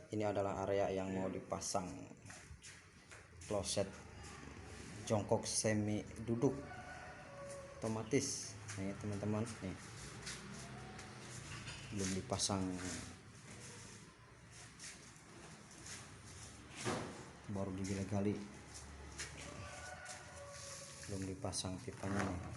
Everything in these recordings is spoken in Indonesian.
Ini adalah area yang mau dipasang kloset jongkok semi duduk otomatis. Nih teman-teman, nih belum dipasang, baru digali-gali, belum dipasang pipanya nih.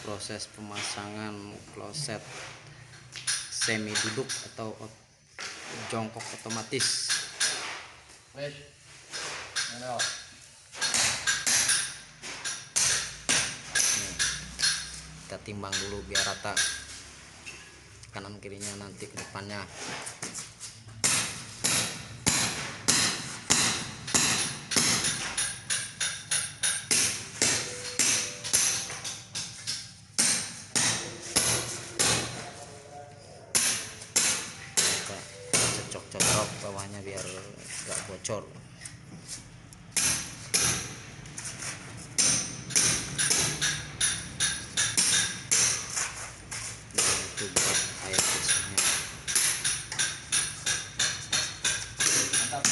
Proses pemasangan kloset semi duduk atau jongkok otomatis. Kita timbang dulu biar rata kanan kirinya nanti ke depannya. Cocok bawahnya biar gak bocor. Nah, itu buat air bersihnya. Mantap.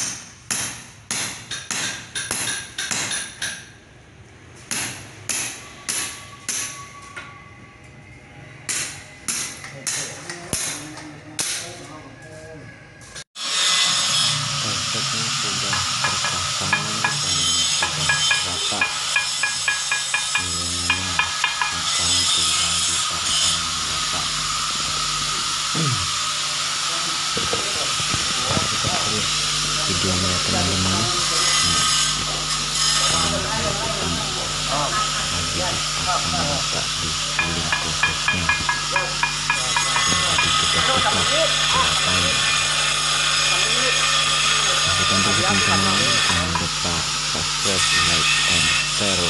Klosetnya sudah terpasang dan sudah rata nilainya, sekarang tinggal dipasang rata. Kita terus videonya teman-teman. Lagi dipasang rata di sekeliling klosetnya. Jadi kita tetap lakukan. Bantu dukung channel, jangan lupa subscribe, like, and share.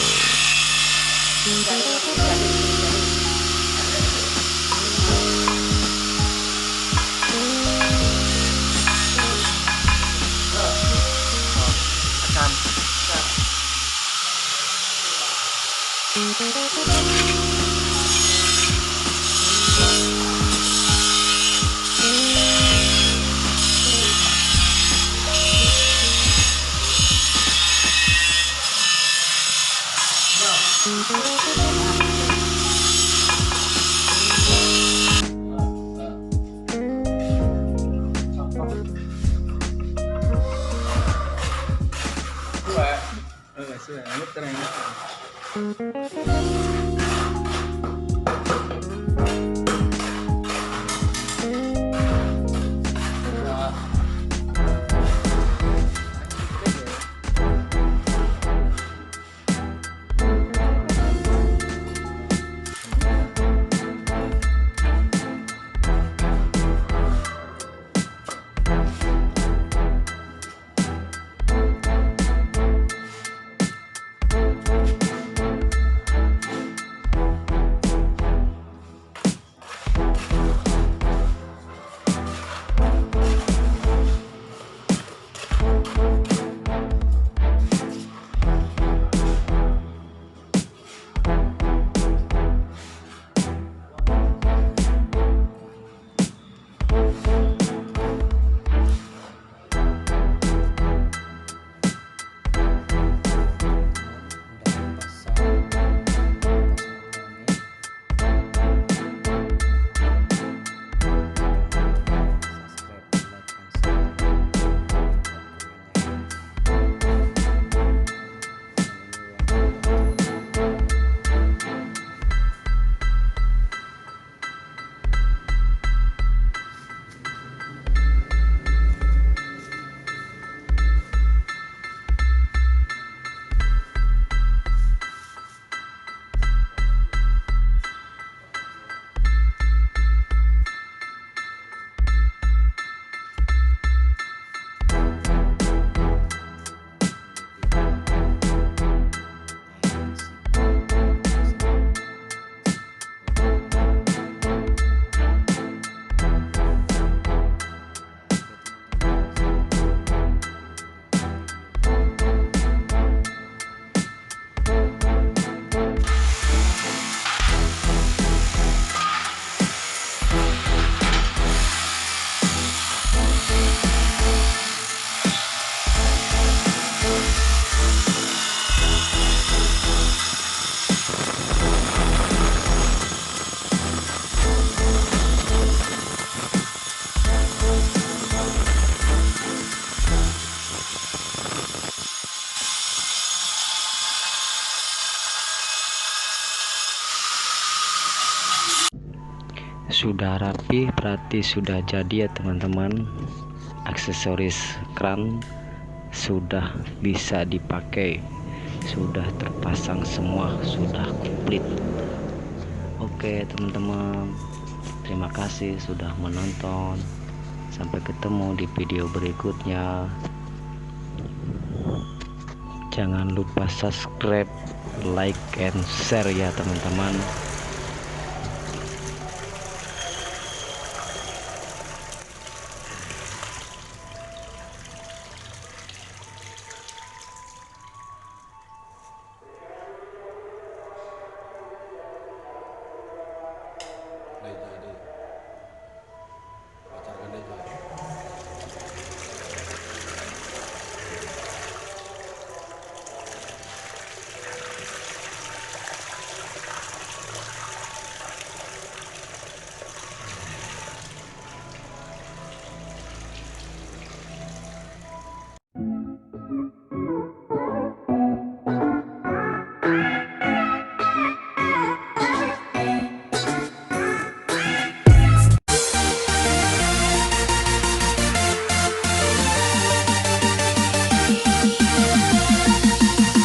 Sudah rapi berarti sudah jadi ya teman-teman. Aksesoris kran sudah bisa dipakai, sudah terpasang semua, sudah komplit. Oke teman-teman, terima kasih sudah menonton. Sampai ketemu di video berikutnya. Jangan lupa subscribe, like, and share ya teman-teman.